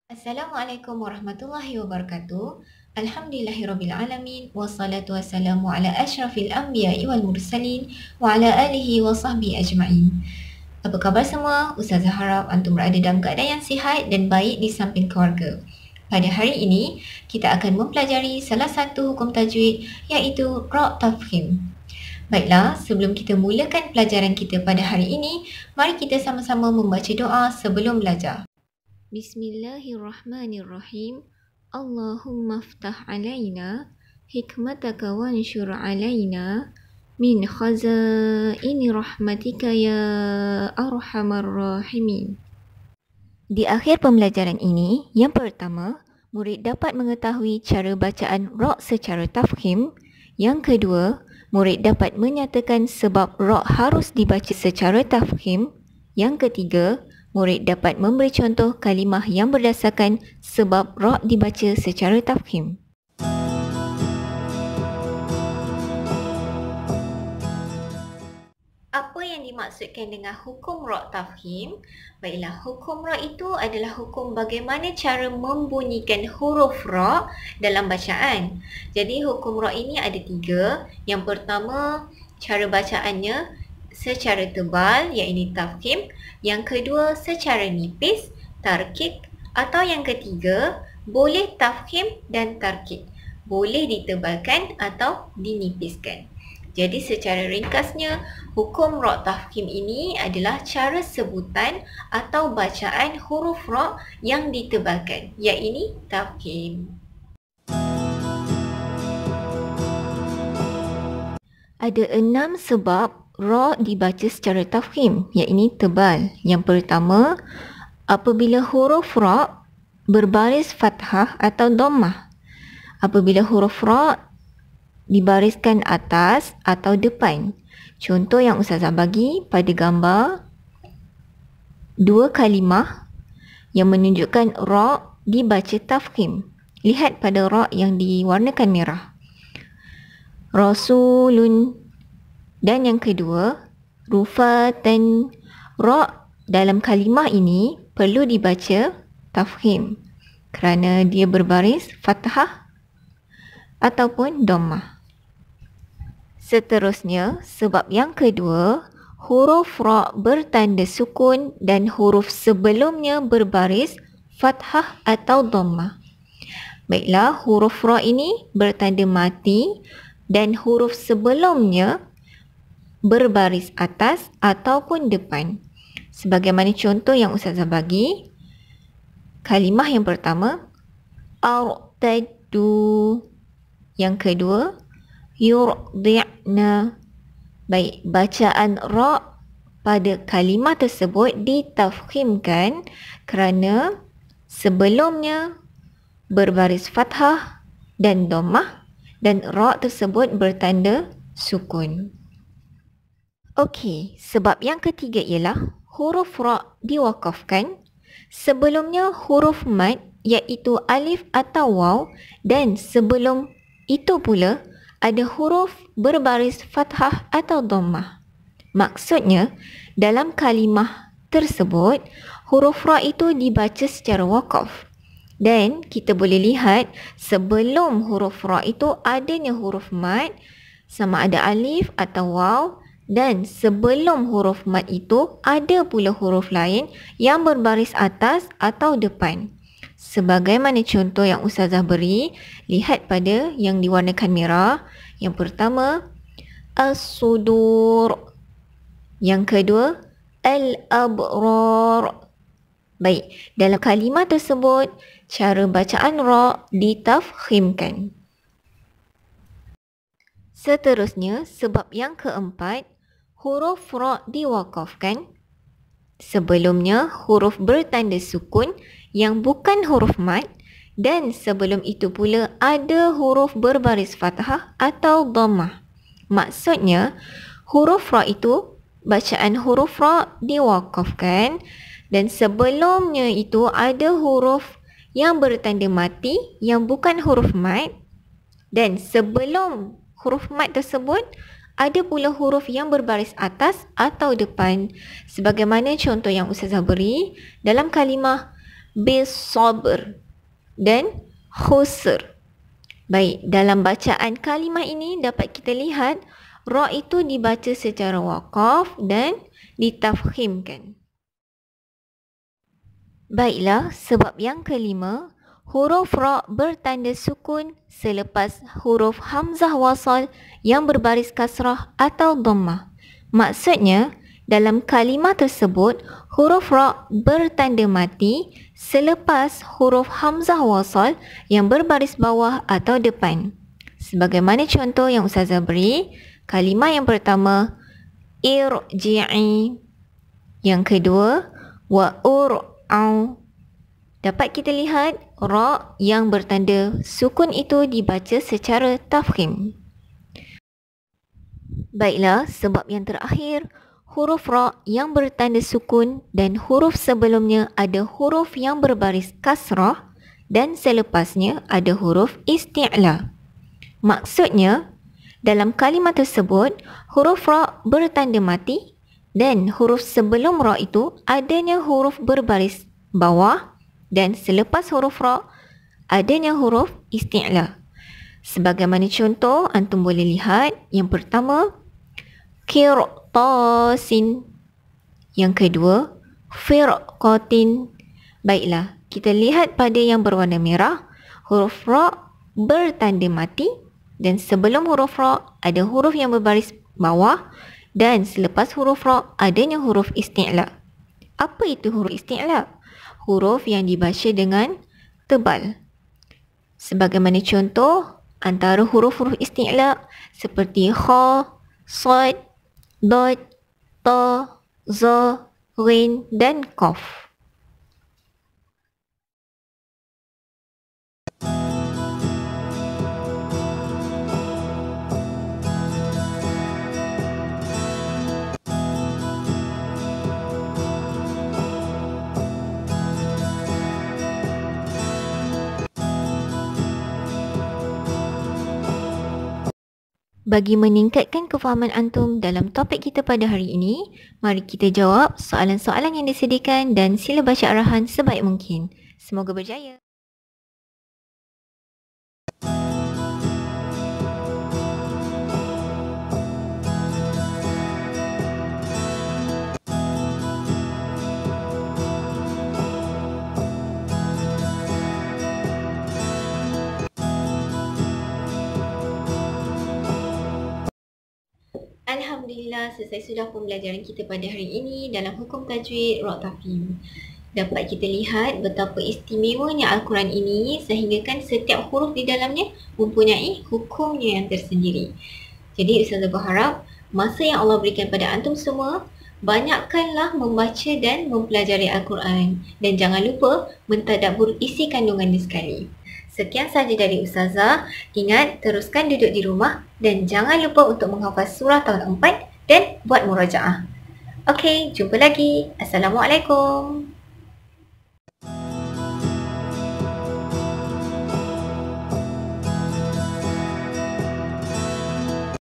Assalamualaikum warahmatullahi wabarakatuh. Alhamdulillahirrabbilalamin. Wassalatu wassalamu ala ashrafil anbiya'i wal mursalin wa ala alihi wa sahbihi ajma'in. Apa khabar semua? Ustazah harap antum berada dalam keadaan yang sihat dan baik di samping keluarga. Pada hari ini, kita akan mempelajari salah satu hukum tajwid iaitu ra' tafkhim. Baiklah, sebelum kita mulakan pelajaran kita pada hari ini, mari kita sama-sama membaca doa sebelum belajar. Bismillahirrahmanirrahim. Allahumma ftah alaina hikmataka wanshur alaina min khazaini rahmatika ya arhamar rahimin. Di akhir pembelajaran ini, yang pertama, murid dapat mengetahui cara bacaan ra' secara tafkhim. Yang kedua, murid dapat menyatakan sebab ra' harus dibaca secara tafkhim. Yang ketiga, murid dapat memberi contoh kalimah yang berdasarkan sebab ra' dibaca secara tafkhim. Apa yang dimaksudkan dengan hukum ra' tafkhim? Baiklah, hukum ra' itu adalah hukum bagaimana cara membunyikan huruf ra' dalam bacaan. Jadi hukum ra' ini ada 3. Yang pertama, cara bacaannya secara tebal iaitu tafkhim. Yang kedua, secara nipis, tarkik. Atau yang ketiga, boleh tafkhim dan tarkik. Boleh ditebalkan atau dinipiskan. Jadi secara ringkasnya, hukum ra' tafkhim ini adalah cara sebutan atau bacaan huruf ra' yang ditebalkan, iaitu tafkhim. Ada 6 sebab ra' dibaca secara tafkhim, iaitu tebal. Yang pertama, apabila huruf ra' berbaris fathah atau dhammah. Apabila huruf ra' dibariskan atas atau depan. Contoh yang Ustazah bagi pada gambar 2 kalimah yang menunjukkan ra' dibaca tafkhim. Lihat pada ra' yang diwarnakan merah. Rasulun. Dan yang kedua, rufatan. Ra' dalam kalimah ini perlu dibaca tafkhim kerana dia berbaris fathah ataupun dhammah. Seterusnya, sebab yang kedua, huruf ra' bertanda sukun dan huruf sebelumnya berbaris fathah atau dhammah. Baiklah, huruf ra' ini bertanda mati dan huruf sebelumnya berbaris atas ataupun depan. Sebagaimana contoh yang Ustazah bagi, kalimah yang pertama, artaddu. Yang kedua, yurdi'na. Baik, bacaan ra' pada kalimah tersebut ditafkhimkan kerana sebelumnya berbaris fathah dan dhammah dan ra' tersebut bertanda sukun. Okey, sebab yang ketiga ialah huruf ra' diwakafkan. Sebelumnya huruf mad iaitu alif atau waw dan sebelum itu pula ada huruf berbaris fathah atau dhammah. Maksudnya, dalam kalimah tersebut, huruf ra' itu dibaca secara wakaf. Dan kita boleh lihat sebelum huruf ra' itu adanya huruf mad sama ada alif atau waw, dan sebelum huruf mad itu ada pula huruf lain yang berbaris atas atau depan. Sebagaimana contoh yang Ustazah beri, lihat pada yang diwarnakan merah. Yang pertama, as-sudur. Yang kedua, al-abrar. Baik, dalam kalimah tersebut, cara bacaan ra' ditafkhimkan. Seterusnya, sebab yang keempat, huruf ra' diwakafkan. Sebelumnya, huruf bertanda sukun yang bukan huruf mad dan sebelum itu pula ada huruf berbaris fathah atau dhammah. Maksudnya, huruf ra' itu, bacaan huruf ra' diwakafkan dan sebelumnya itu ada huruf yang bertanda mati yang bukan huruf mad dan sebelum huruf mad tersebut ada pula huruf yang berbaris atas atau depan. Sebagaimana contoh yang Ustazah beri dalam kalimah bisabr dan khusr. Baik, dalam bacaan kalimah ini dapat kita lihat ra itu dibaca secara waqaf dan ditafkhimkan. Baiklah, sebab yang kelima, huruf ra bertanda sukun selepas huruf hamzah wasal yang berbaris kasrah atau dhammah. Maksudnya, dalam kalimah tersebut, huruf ra bertanda mati selepas huruf hamzah wasal yang berbaris bawah atau depan. Sebagaimana contoh yang Ustazah beri, kalimah yang pertama, irji'i. Yang kedua, wa ur'au. Dapat kita lihat, ra yang bertanda sukun itu dibaca secara tafkhim. Baiklah, sebab yang terakhir, huruf ra yang bertanda sukun dan huruf sebelumnya ada huruf yang berbaris kasrah dan selepasnya ada huruf isti'la. Maksudnya, dalam kalimah tersebut, huruf ra bertanda mati dan huruf sebelum ra itu adanya huruf berbaris bawah dan selepas huruf ra adanya huruf isti'la. Sebagaimana contoh, antum boleh lihat yang pertama, qirtasin. Yang kedua, firqatin. Baiklah, kita lihat pada yang berwarna merah, huruf ra bertanda mati dan sebelum huruf ra ada huruf yang berbaris bawah dan selepas huruf ra adanya huruf isti'la. Apa itu huruf isti'la? Huruf yang dibaca dengan tebal. Sebagaimana contoh, antara huruf-huruf isti'la seperti kha, sad, dad, ta, za, ghin dan qaf. Bagi meningkatkan kefahaman antum dalam topik kita pada hari ini, mari kita jawab soalan-soalan yang disediakan dan sila baca arahan sebaik mungkin. Semoga berjaya. Alhamdulillah, selesai sudah pembelajaran kita pada hari ini dalam hukum tajwid ra' tafhim. Dapat kita lihat betapa istimewanya Al-Quran ini sehinggakan setiap huruf di dalamnya mempunyai hukumnya yang tersendiri. Jadi Ustazah berharap masa yang Allah berikan pada antum semua, banyakkanlah membaca dan mempelajari Al-Quran dan jangan lupa mentadabbur isi kandungannya sekali. Sekian sahaja dari Ustazah. Ingat, teruskan duduk di rumah dan jangan lupa untuk menghafaz surah tahun 4 dan buat murajaah. Okey, jumpa lagi. Assalamualaikum.